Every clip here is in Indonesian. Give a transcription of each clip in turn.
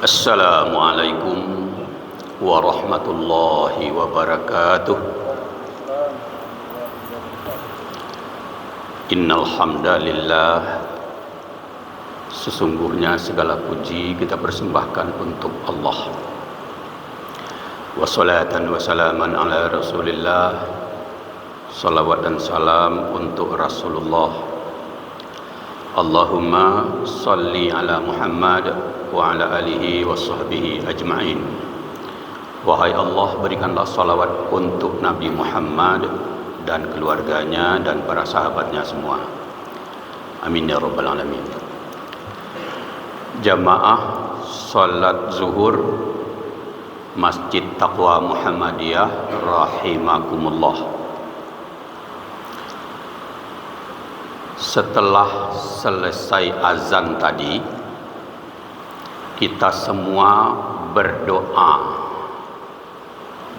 Assalamualaikum warahmatullahi wabarakatuh. Innal hamdalillah, sesungguhnya segala puji kita persembahkan untuk Allah. Wassalatan wassalaman ala Rasulillah, salawat dan salam untuk Rasulullah. Allahumma salli ala Muhammad wa ala alihi wa sahbihi ajma'in. Wahai Allah, berikanlah salawat untuk Nabi Muhammad dan keluarganya dan para sahabatnya semua. Amin ya rabbal alamin. Jamaah salat zuhur Masjid Taqwa Muhammadiyah rahimakumullah. Setelah selesai azan tadi, kita semua berdoa.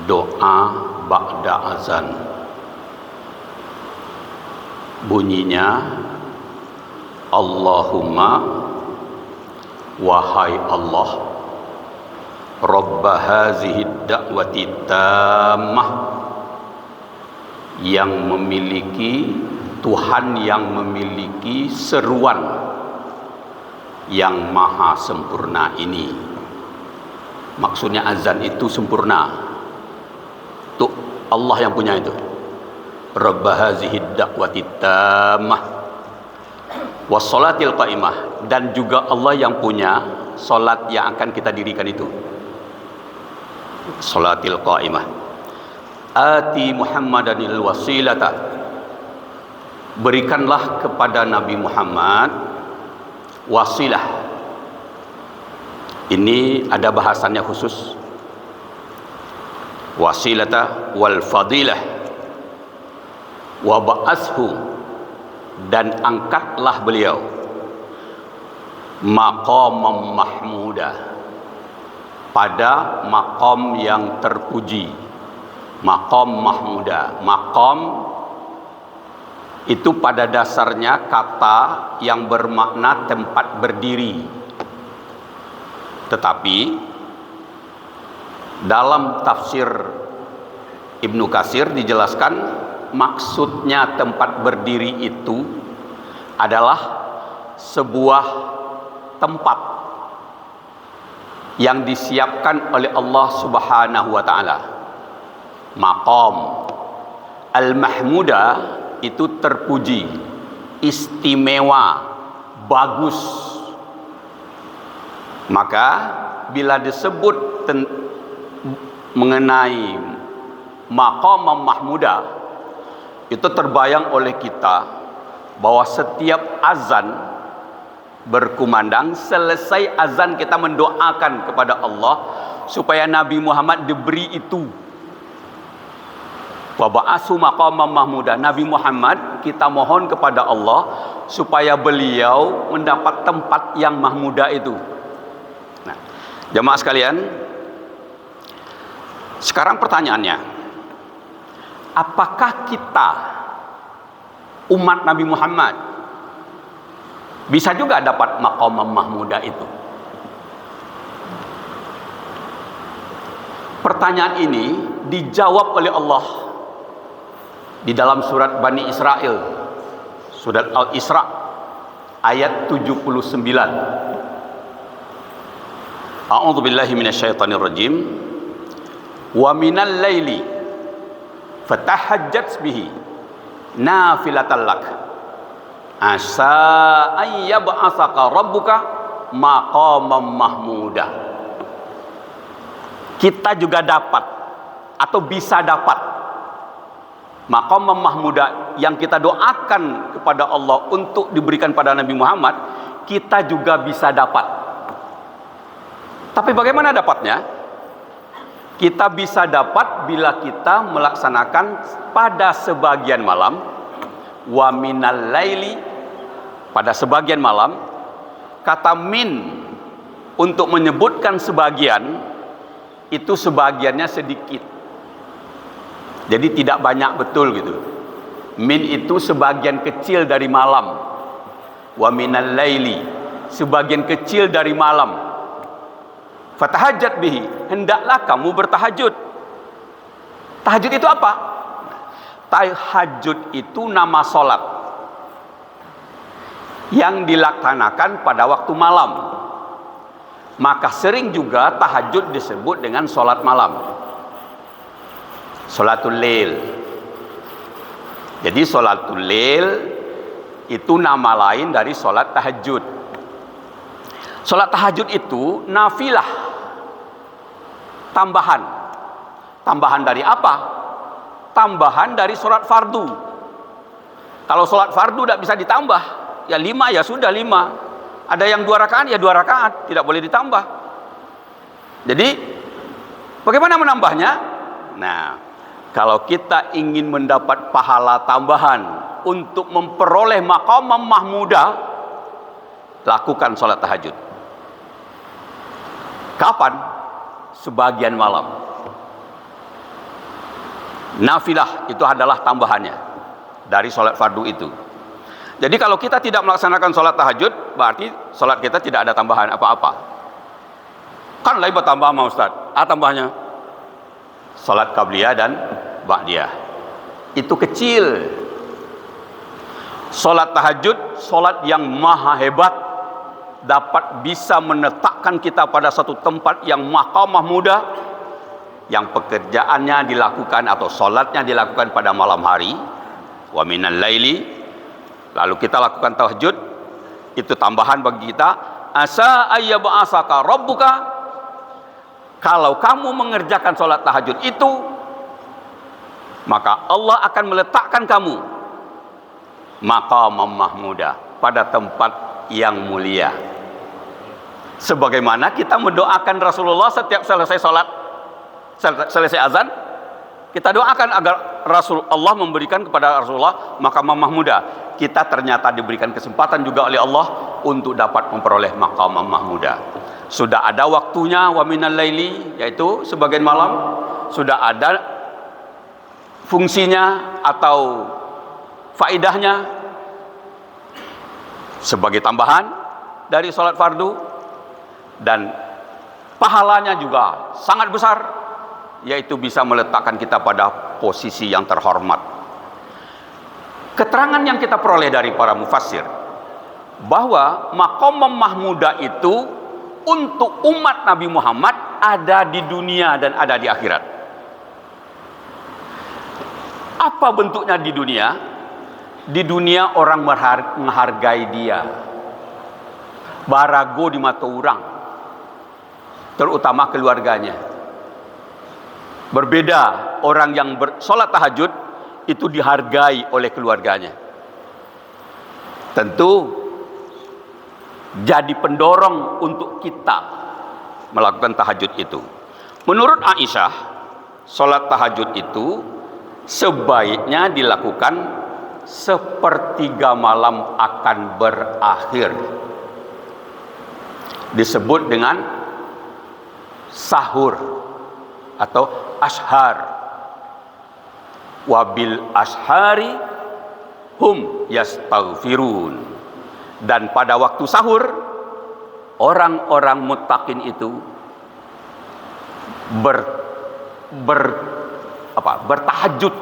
Doa ba'da azan. Bunyinya, Allahumma, wahai Allah, Rabba hazihi da'wati tammah, yang memiliki, Tuhan yang memiliki seruan yang maha sempurna ini. Maksudnya azan itu sempurna. Itu Allah yang punya itu. Rabb hazihi da'wati tammah wassalatil qa'imah, dan juga Allah yang punya salat yang akan kita dirikan itu. Salatil qa'imah. Ati Muhammadanil wasilata, berikanlah kepada Nabi Muhammad wasilah. Ini ada bahasannya khusus. Wasilata wal fadilah wa ba'ashu, dan angkatlah beliau maqamam mahmuda, pada maqam yang terpuji. Maqam mahmuda, maqam itu pada dasarnya kata yang bermakna tempat berdiri. Tetapi dalam tafsir Ibnu Katsir dijelaskan maksudnya tempat berdiri itu adalah sebuah tempat yang disiapkan oleh Allah Subhanahu wa taala. Maqam al-mahmuda itu terpuji, istimewa, bagus. Maka bila disebut mengenai maqam mahmuda, itu terbayang oleh kita bahwa setiap azan berkumandang, selesai azan kita mendoakan kepada Allah supaya Nabi Muhammad diberi itu. Wa ba'asu maqamam mahmuda, Nabi Muhammad kita mohon kepada Allah supaya beliau mendapat tempat yang mahmuda itu. Nah, jemaah sekalian, sekarang pertanyaannya, apakah kita umat Nabi Muhammad bisa juga dapat maqamam mahmuda itu? Pertanyaan ini dijawab oleh Allah di dalam surat Bani Israel, surat Al-Isra ayat 79. A'udzu billahi minasyaitonir rajim. Wa minal laili fatahajjat bihi nafilatan lak asa ay yab'atsaka rabbuka maqamam mahmuda. Kita juga dapat atau bisa dapat maqam mahmuda yang kita doakan kepada Allah untuk diberikan pada Nabi Muhammad, kita juga bisa dapat. Tapi bagaimana dapatnya? Kita bisa dapat bila kita melaksanakan pada sebagian malam, wa minal laili, pada sebagian malam. Kata min untuk menyebutkan sebagian, itu sebagiannya sedikit. Jadi tidak banyak betul gitu. Min itu sebagian kecil dari malam. Wa minal laili, sebagian kecil dari malam. Fatahajjat bihi, hendaklah kamu bertahajud. Tahajud itu apa? Tahajud itu nama solat yang dilaksanakan pada waktu malam. Maka sering juga tahajud disebut dengan solat malam, solatul lail. Jadi solatul lail itu nama lain dari solat tahajud. Solat tahajud itu nafilah, tambahan. Tambahan dari apa? Tambahan dari solat fardu. Kalau solat fardu tidak bisa ditambah, ya 5 ya sudah 5. Ada yang 2 rakaat ya 2 rakaat, tidak boleh ditambah. Jadi bagaimana menambahnya? Nah, kalau kita ingin mendapat pahala tambahan untuk memperoleh maqam mahmudah, lakukan sholat tahajud. Kapan? Sebagian malam. Nafilah itu adalah tambahannya dari sholat fardu itu. Jadi kalau kita tidak melaksanakan sholat tahajud, berarti sholat kita tidak ada tambahan apa-apa. Kan lain bertambah sama Ustaz. Tambahnya sholat qabliyah dan ba'diyah. Itu kecil. Sholat tahajud, sholat yang maha hebat, dapat bisa menetapkan kita pada satu tempat yang maqam mahmudah, yang pekerjaannya dilakukan atau sholatnya dilakukan pada malam hari. Wa minal laili, lalu kita lakukan tahajud, itu tambahan bagi kita. Asa ayyab'asaka rabbuka, kalau kamu mengerjakan sholat tahajud itu, maka Allah akan meletakkan kamu maqam mahmudah, pada tempat yang mulia. Sebagaimana kita mendoakan Rasulullah setiap selesai sholat, selesai azan, kita doakan agar Rasulullah memberikan kepada Rasulullah maqam mahmudah. Kita ternyata diberikan kesempatan juga oleh Allah untuk dapat memperoleh maqam mahmudah. Sudah ada waktunya, wa minal laili, yaitu sebagian malam. Sudah ada fungsinya atau faidahnya sebagai tambahan dari sholat fardu, dan pahalanya juga sangat besar, yaitu bisa meletakkan kita pada posisi yang terhormat. Keterangan yang kita peroleh dari para mufassir bahwa maqam mahmudah itu untuk umat Nabi Muhammad ada di dunia dan ada di akhirat. Apa bentuknya di dunia? Di dunia orang menghargai dia, barago di mata orang, terutama keluarganya. Berbeda orang yang bersolat tahajud itu dihargai oleh keluarganya. Tentu jadi pendorong untuk kita melakukan tahajud itu. Menurut Aisyah, solat tahajud itu sebaiknya dilakukan sepertiga malam akan berakhir. Disebut dengan sahur atau ashar. Wabil ashari hum yastaghfirun. Dan pada waktu sahur, orang-orang muttaqin itu bertahajud,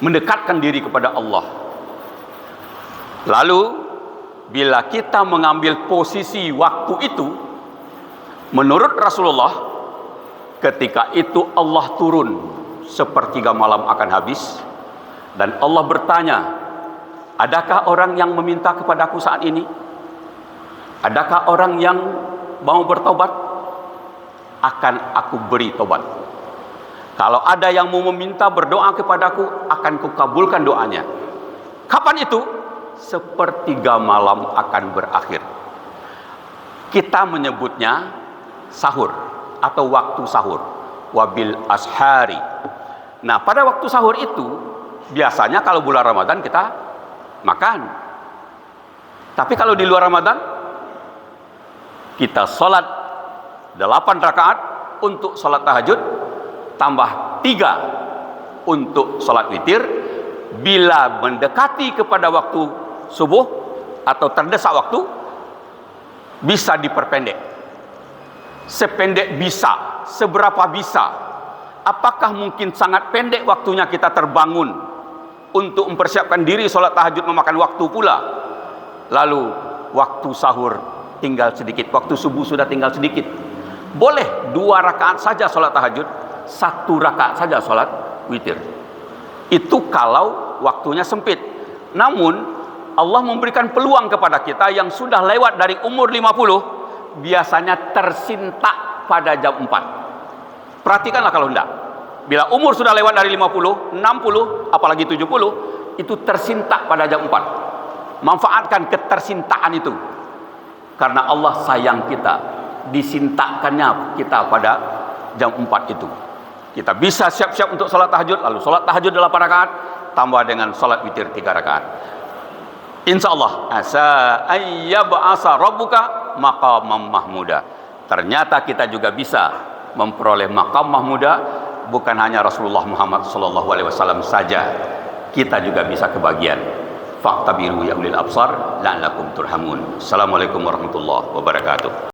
mendekatkan diri kepada Allah. Lalu bila kita mengambil posisi waktu itu, menurut Rasulullah, ketika itu Allah turun, sepertiga malam akan habis, dan Allah bertanya, adakah orang yang meminta kepadaku saat ini? Adakah orang yang mau bertobat? Akan aku beri tobat. Kalau ada yang mau meminta berdoa kepadaku, akan kukabulkan doanya. Kapan itu? Sepertiga malam akan berakhir. Kita menyebutnya sahur atau waktu sahur. Wabil ashari. Nah, pada waktu sahur itu biasanya kalau bulan Ramadan kita makan. Tapi kalau di luar Ramadan kita sholat 8 rakaat untuk sholat tahajud, tambah 3 untuk sholat witir. Bila mendekati kepada waktu subuh atau terdesak waktu, bisa diperpendek sependek bisa, seberapa bisa. Apakah mungkin sangat pendek waktunya kita terbangun untuk mempersiapkan diri sholat tahajud memakan waktu pula. Lalu waktu sahur tinggal sedikit, waktu subuh sudah tinggal sedikit. Boleh 2 rakaat saja sholat tahajud, 1 rakaat saja sholat witir. Itu kalau waktunya sempit. Namun Allah memberikan peluang kepada kita yang sudah lewat dari umur 50, biasanya tersintak pada jam 4. Perhatikanlah kalau hendak. Bila umur sudah lewat dari 50, 60, apalagi 70, itu tersintak pada jam 4. Manfaatkan ketersintaan itu. Karena Allah sayang kita, disintakkannya kita pada jam 4 itu. Kita bisa siap-siap untuk sholat tahajud, lalu sholat tahajud 8 rakaat, tambah dengan sholat witir 3 rakaat. Insya Allah, asa ayyab'asa rabbuka maqamam mahmuda. Ternyata kita juga bisa memperoleh maqam mahmuda, bukan hanya Rasulullah Muhammad SAW saja, kita juga bisa kebagian. Fa'tabiru ya ulil absar la'allakum turhamun. Assalamualaikum warahmatullahi wabarakatuh.